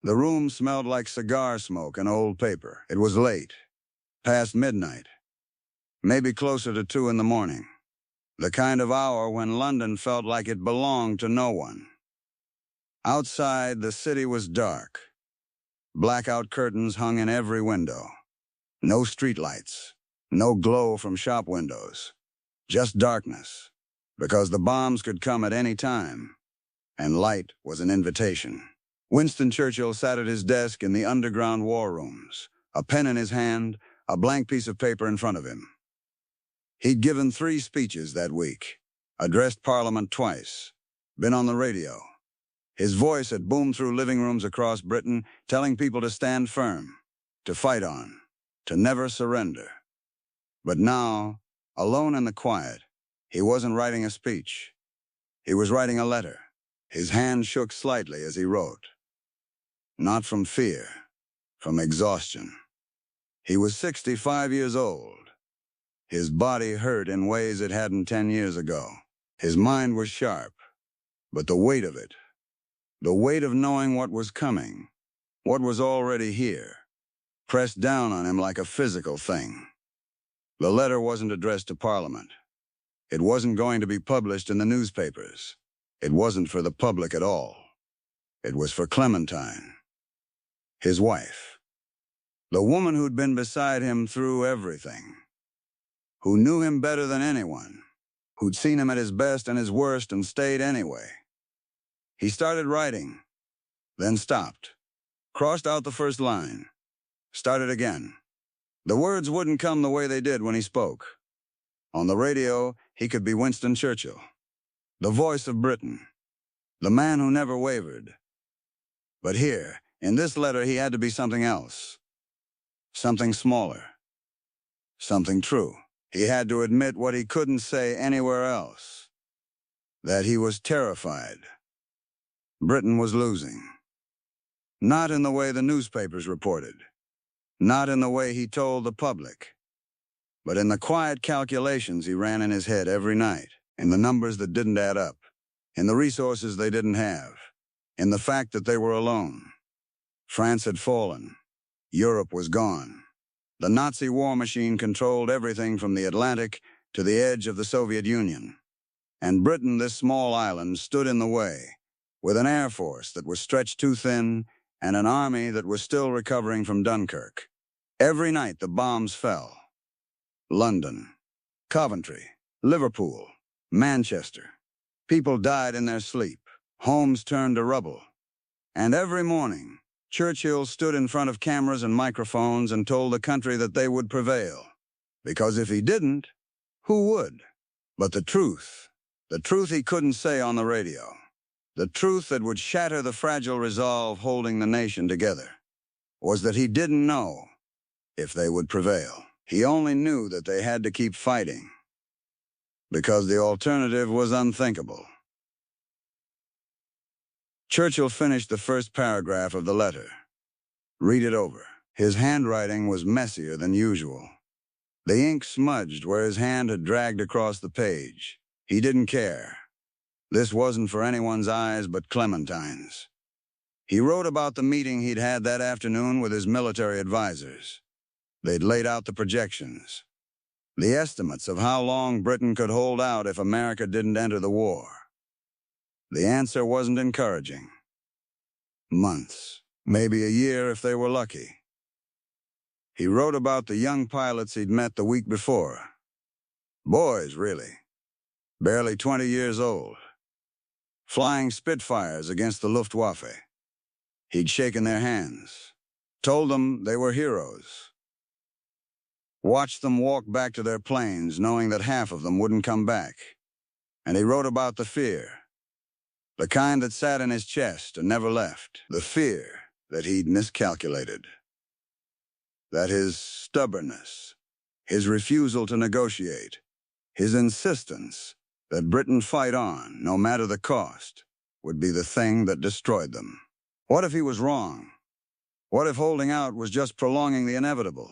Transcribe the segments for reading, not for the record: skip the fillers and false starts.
The room smelled like cigar smoke and old paper. It was late, past midnight, maybe closer to 2 in the morning. The kind of hour when London felt like it belonged to no one. Outside, the city was dark. Blackout curtains hung in every window. No streetlights, no glow from shop windows. Just darkness, because the bombs could come at any time, and light was an invitation. Winston Churchill sat at his desk in the underground war rooms, a pen in his hand, a blank piece of paper in front of him. He'd given 3 speeches that week, addressed Parliament twice, been on the radio. His voice had boomed through living rooms across Britain, telling people to stand firm, to fight on, to never surrender. But now, alone in the quiet, he wasn't writing a speech. He was writing a letter. His hand shook slightly as he wrote. Not from fear, from exhaustion. He was 65 years old. His body hurt in ways it hadn't 10 years ago. His mind was sharp, but the weight of it, the weight of knowing what was coming, what was already here, pressed down on him like a physical thing. The letter wasn't addressed to Parliament. It wasn't going to be published in the newspapers. It wasn't for the public at all. It was for Clementine, his wife, the woman who'd been beside him through everything, who knew him better than anyone, who'd seen him at his best and his worst and stayed anyway. He started writing, then stopped, crossed out the first line, started again. The words wouldn't come the way they did when he spoke. On the radio, he could be Winston Churchill, the voice of Britain, the man who never wavered. But here, in this letter, he had to be something else, something smaller, something true. He had to admit what he couldn't say anywhere else, that he was terrified. Britain was losing. Not in the way the newspapers reported, not in the way he told the public, but in the quiet calculations he ran in his head every night, in the numbers that didn't add up, in the resources they didn't have, in the fact that they were alone. France had fallen. Europe was gone. The Nazi war machine controlled everything from the Atlantic to the edge of the Soviet Union. And Britain, this small island, stood in the way, with an air force that was stretched too thin and an army that was still recovering from Dunkirk. Every night the bombs fell. London, Coventry, Liverpool, Manchester. People died in their sleep. Homes turned to rubble. And every morning, Churchill stood in front of cameras and microphones and told the country that they would prevail. Because if he didn't, who would? But the truth he couldn't say on the radio, the truth that would shatter the fragile resolve holding the nation together, was that he didn't know if they would prevail. He only knew that they had to keep fighting, because the alternative was unthinkable. Churchill finished the first paragraph of the letter. Read it over. His handwriting was messier than usual. The ink smudged where his hand had dragged across the page. He didn't care. This wasn't for anyone's eyes but Clementine's. He wrote about the meeting he'd had that afternoon with his military advisors. They'd laid out the projections, the estimates of how long Britain could hold out if America didn't enter the war. The answer wasn't encouraging. Months, maybe a year if they were lucky. He wrote about the young pilots he'd met the week before. Boys, really. Barely 20 years old. Flying Spitfires against the Luftwaffe. He'd shaken their hands, told them they were heroes. Watched them walk back to their planes knowing that half of them wouldn't come back. And he wrote about the fear. The kind that sat in his chest and never left. The fear that he'd miscalculated. That his stubbornness, his refusal to negotiate, his insistence that Britain fight on, no matter the cost, would be the thing that destroyed them. What if he was wrong? What if holding out was just prolonging the inevitable?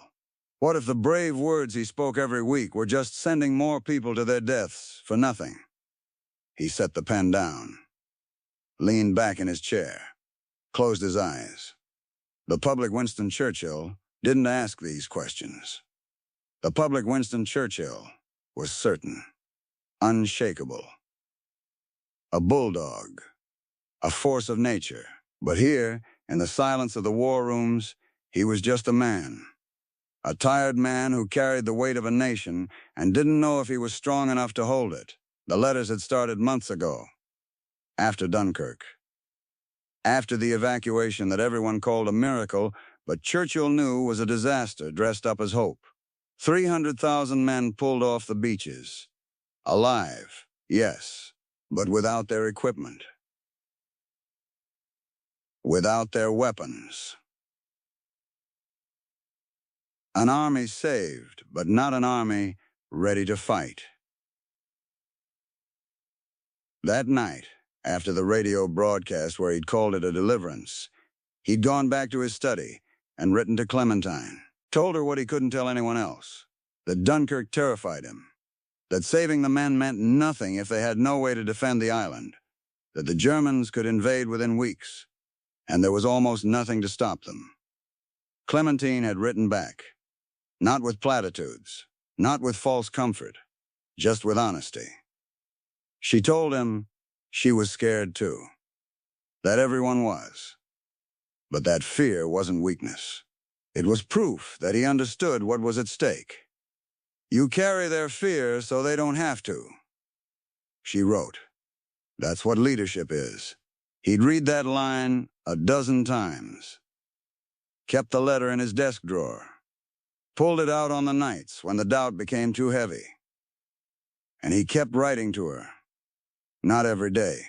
What if the brave words he spoke every week were just sending more people to their deaths for nothing? He set the pen down, leaned back in his chair, closed his eyes. The public Winston Churchill didn't ask these questions. The public Winston Churchill was certain, unshakable. A bulldog, a force of nature. But here, in the silence of the war rooms, he was just a man. A tired man who carried the weight of a nation and didn't know if he was strong enough to hold it. The letters had started months ago, after Dunkirk. After the evacuation that everyone called a miracle, but Churchill knew was a disaster dressed up as hope. 300,000 men pulled off the beaches. Alive, yes, but without their equipment. Without their weapons. An army saved, but not an army ready to fight. That night, after the radio broadcast where he'd called it a deliverance, he'd gone back to his study and written to Clementine, told her what he couldn't tell anyone else, that Dunkirk terrified him, that saving the men meant nothing if they had no way to defend the island, that the Germans could invade within weeks, and there was almost nothing to stop them. Clementine had written back, not with platitudes, not with false comfort, just with honesty. She told him she was scared too, that everyone was. But that fear wasn't weakness. It was proof that he understood what was at stake. You carry their fear so they don't have to. She wrote. That's what leadership is. He'd read that line a dozen times. Kept the letter in his desk drawer. Pulled it out on the nights when the doubt became too heavy. And he kept writing to her. Not every day,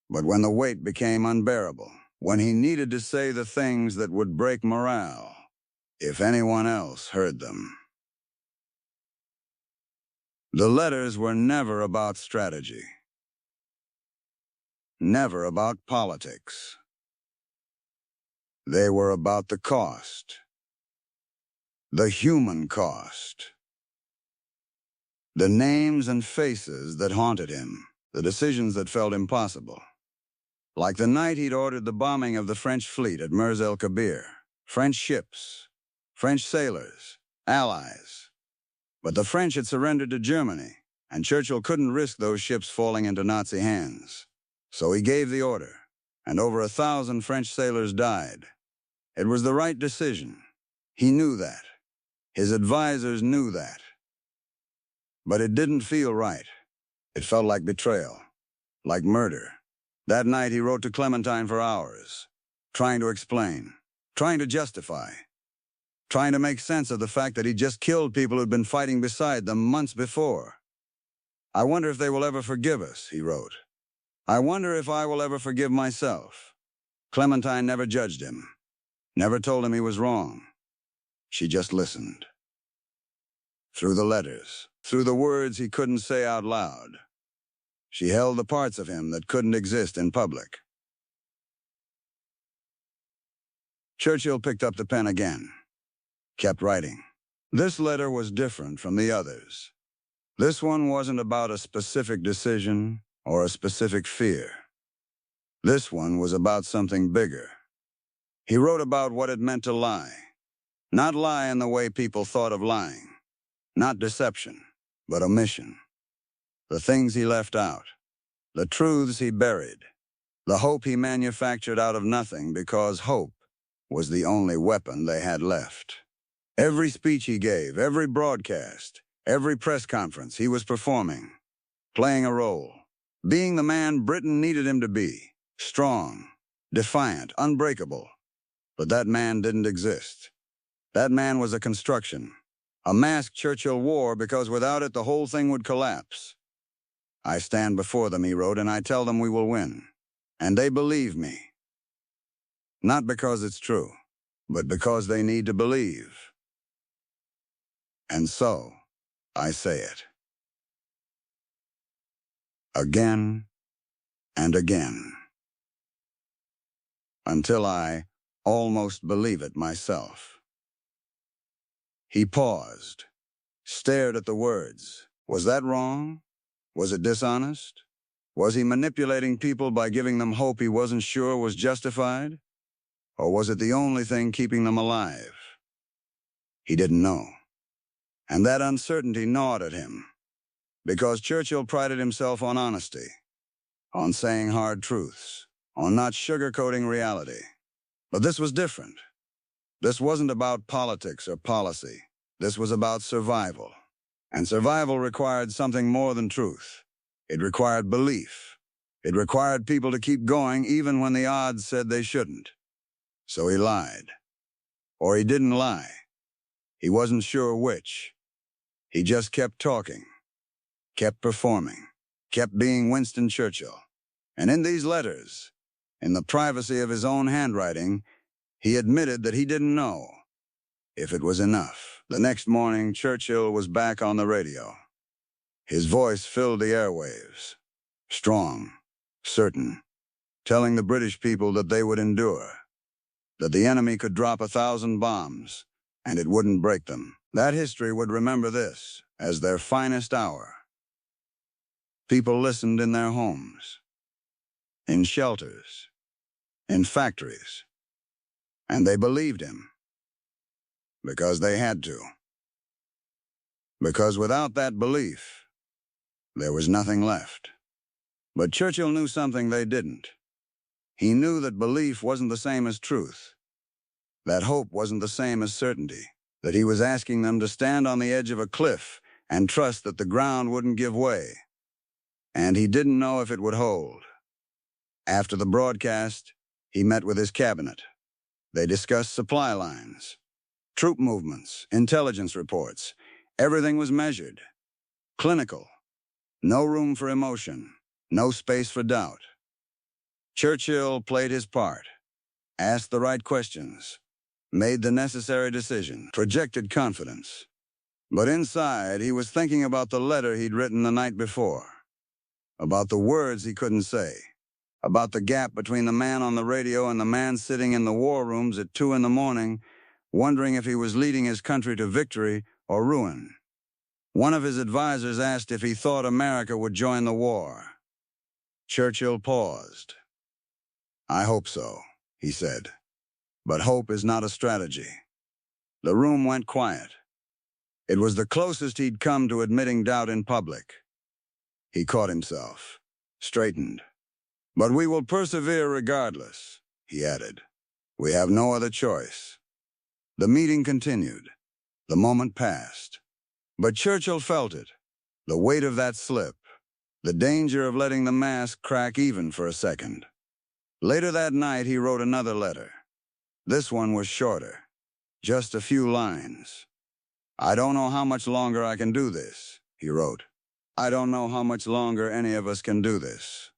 but when the weight became unbearable, when he needed to say the things that would break morale, if anyone else heard them. The letters were never about strategy. Never about politics. They were about the cost. The human cost. The names and faces that haunted him, the decisions that felt impossible. Like the night he'd ordered the bombing of the French fleet at Mers el-Kabir. French ships, French sailors, allies. But the French had surrendered to Germany, and Churchill couldn't risk those ships falling into Nazi hands. So he gave the order, and over 1,000 French sailors died. It was the right decision. He knew that. His advisors knew that. But it didn't feel right. It felt like betrayal, like murder. That night he wrote to Clementine for hours, trying to explain, trying to justify, trying to make sense of the fact that he'd just killed people who'd been fighting beside them months before. I wonder if they will ever forgive us, he wrote. I wonder if I will ever forgive myself. Clementine never judged him, never told him he was wrong. She just listened. Through the letters, through the words he couldn't say out loud. She held the parts of him that couldn't exist in public. Churchill picked up the pen again, kept writing. This letter was different from the others. This one wasn't about a specific decision or a specific fear. This one was about something bigger. He wrote about what it meant to lie. Not lie in the way people thought of lying. Not deception, but omission. The things he left out. The truths he buried. The hope he manufactured out of nothing because hope was the only weapon they had left. Every speech he gave, every broadcast, every press conference he was performing, playing a role, being the man Britain needed him to be, strong, defiant, unbreakable. But that man didn't exist. That man was a construction, a mask Churchill wore because without it the whole thing would collapse. I stand before them, he wrote, and I tell them we will win. And they believe me. Not because it's true, but because they need to believe. And so, I say it. Again and again. Until I almost believe it myself. He paused, stared at the words. Was that wrong? Was it dishonest? Was he manipulating people by giving them hope he wasn't sure was justified? Or was it the only thing keeping them alive? He didn't know. And that uncertainty gnawed at him, because Churchill prided himself on honesty, on saying hard truths, on not sugarcoating reality. But this was different. This wasn't about politics or policy. This was about survival. And survival required something more than truth. It required belief. It required people to keep going even when the odds said they shouldn't. So he lied. Or he didn't lie. He wasn't sure which. He just kept talking, kept performing, kept being Winston Churchill. And in these letters, in the privacy of his own handwriting, he admitted that he didn't know if it was enough. The next morning, Churchill was back on the radio. His voice filled the airwaves, strong, certain, telling the British people that they would endure, that the enemy could drop 1,000 bombs, and it wouldn't break them. That history would remember this as their finest hour. People listened in their homes, in shelters, in factories, and they believed him because they had to. Because without that belief, there was nothing left. But Churchill knew something they didn't. He knew that belief wasn't the same as truth, that hope wasn't the same as certainty, that he was asking them to stand on the edge of a cliff and trust that the ground wouldn't give way. And he didn't know if it would hold. After the broadcast, he met with his cabinet. They discussed supply lines, troop movements, intelligence reports. Everything was measured, clinical. No room for emotion, no space for doubt. Churchill played his part, asked the right questions, made the necessary decision, projected confidence. But inside, he was thinking about the letter he'd written the night before, about the words he couldn't say, about the gap between the man on the radio and the man sitting in the war rooms at 2 in the morning, wondering if he was leading his country to victory or ruin. One of his advisors asked if he thought America would join the war. Churchill paused. "I hope so," he said. "But hope is not a strategy." The room went quiet. It was the closest he'd come to admitting doubt in public. He caught himself, straightened. "But we will persevere regardless," he added. "We have no other choice." The meeting continued. The moment passed. But Churchill felt it, the weight of that slip, the danger of letting the mask crack even for a second. Later that night, he wrote another letter. This one was shorter, just a few lines. "I don't know how much longer I can do this," he wrote. "I don't know how much longer any of us can do this.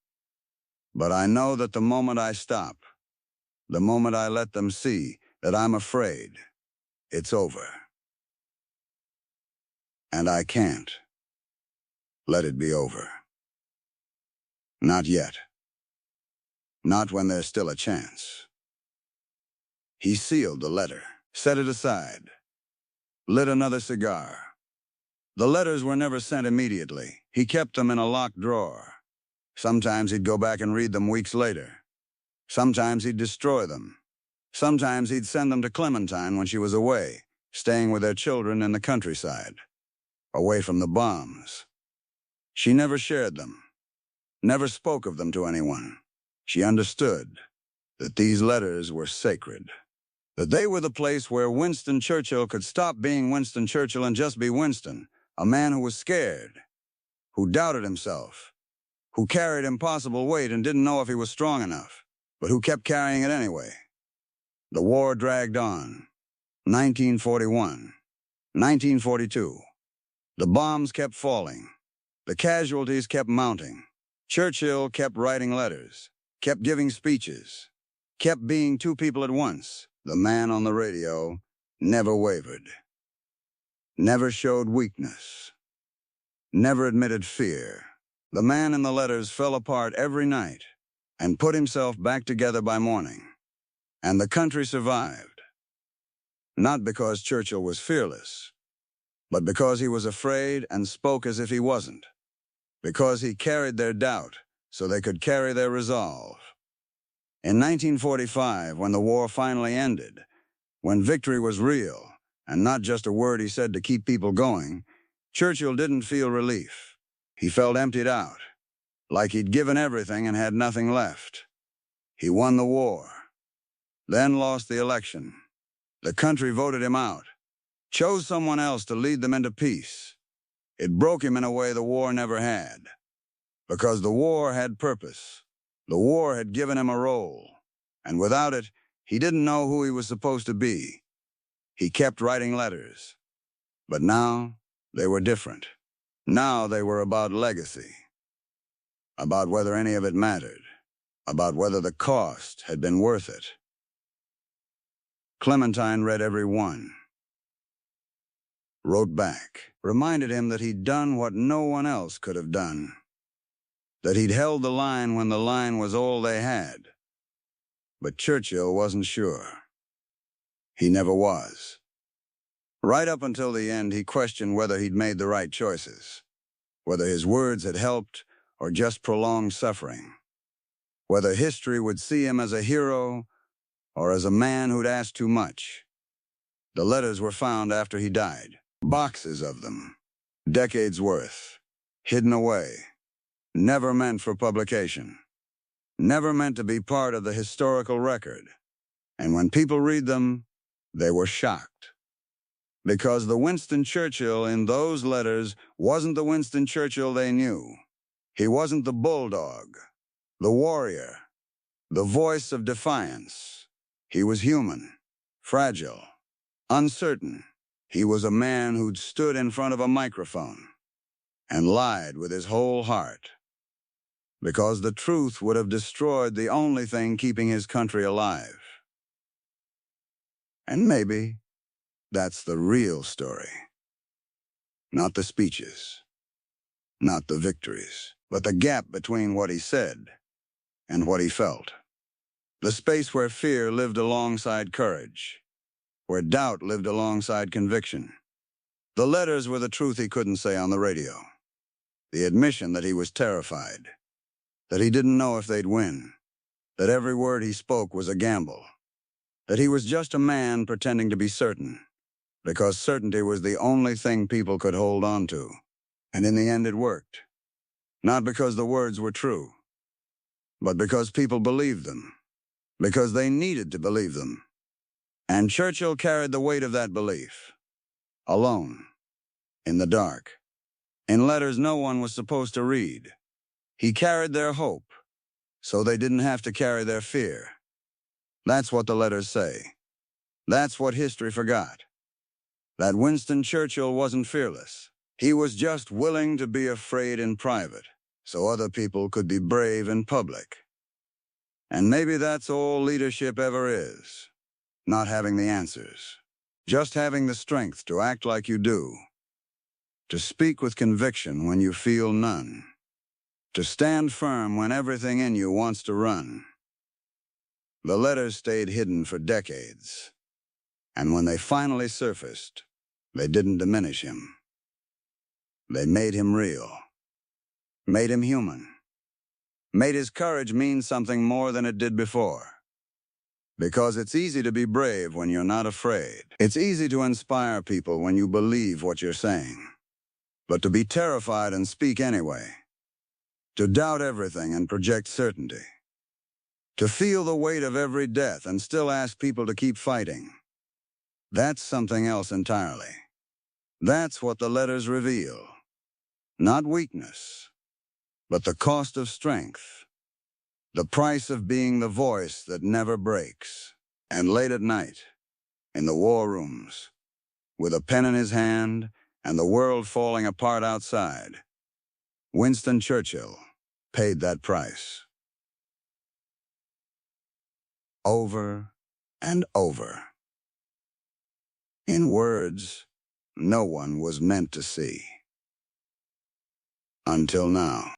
But I know that the moment I stop, the moment I let them see that I'm afraid, it's over. And I can't let it be over. Not yet. Not when there's still a chance." He sealed the letter, set it aside, lit another cigar. The letters were never sent immediately. He kept them in a locked drawer. Sometimes he'd go back and read them weeks later. Sometimes he'd destroy them. Sometimes he'd send them to Clementine when she was away, staying with their children in the countryside, away from the bombs. She never shared them, never spoke of them to anyone. She understood that these letters were sacred, that they were the place where Winston Churchill could stop being Winston Churchill and just be Winston, a man who was scared, who doubted himself, who carried impossible weight and didn't know if he was strong enough, but who kept carrying it anyway. The war dragged on. 1941, 1942. The bombs kept falling. The casualties kept mounting. Churchill kept writing letters, kept giving speeches, kept being two people at once. The man on the radio never wavered, never showed weakness, never admitted fear. The man in the letters fell apart every night and put himself back together by morning. And the country survived. Not because Churchill was fearless, but because he was afraid and spoke as if he wasn't. Because he carried their doubt so they could carry their resolve. In 1945, when the war finally ended, when victory was real, and not just a word he said to keep people going, Churchill didn't feel relief. He felt emptied out, like he'd given everything and had nothing left. He won the war, then lost the election. The country voted him out, chose someone else to lead them into peace. It broke him in a way the war never had, because the war had purpose. The war had given him a role, and without it, he didn't know who he was supposed to be. He kept writing letters, but now they were different. Now they were about legacy, about whether any of it mattered, about whether the cost had been worth it. Clementine read every one, wrote back, reminded him that he'd done what no one else could have done, that he'd held the line when the line was all they had. But Churchill wasn't sure. He never was. Right up until the end, he questioned whether he'd made the right choices, whether his words had helped or just prolonged suffering, whether history would see him as a hero or as a man who'd asked too much. The letters were found after he died, boxes of them, decades worth, hidden away, never meant for publication, never meant to be part of the historical record. And when people read them, they were shocked. Because the Winston Churchill in those letters wasn't the Winston Churchill they knew. He wasn't the bulldog, the warrior, the voice of defiance. He was human, fragile, uncertain. He was a man who'd stood in front of a microphone and lied with his whole heart, because the truth would have destroyed the only thing keeping his country alive. And maybe that's the real story. Not the speeches, not the victories, but the gap between what he said and what he felt. The space where fear lived alongside courage, where doubt lived alongside conviction. The letters were the truth he couldn't say on the radio, the admission that he was terrified, that he didn't know if they'd win, that every word he spoke was a gamble, that he was just a man pretending to be certain, because certainty was the only thing people could hold on to. And in the end it worked. Not because the words were true, but because people believed them, because they needed to believe them. And Churchill carried the weight of that belief, alone, in the dark, in letters no one was supposed to read. He carried their hope, so they didn't have to carry their fear. That's what the letters say. That's what history forgot. That Winston Churchill wasn't fearless. He was just willing to be afraid in private, so other people could be brave in public. And maybe that's all leadership ever is. Not having the answers. Just having the strength to act like you do. To speak with conviction when you feel none. To stand firm when everything in you wants to run. The letters stayed hidden for decades. And when they finally surfaced, they didn't diminish him. They made him real. Made him human. Made his courage mean something more than it did before. Because it's easy to be brave when you're not afraid. It's easy to inspire people when you believe what you're saying. But to be terrified and speak anyway. To doubt everything and project certainty. To feel the weight of every death and still ask people to keep fighting. That's something else entirely. That's what the letters reveal. Not weakness, but the cost of strength. The price of being the voice that never breaks. And late at night, in the war rooms, with a pen in his hand and the world falling apart outside, Winston Churchill paid that price. Over and over. In words no one was meant to see. Until now.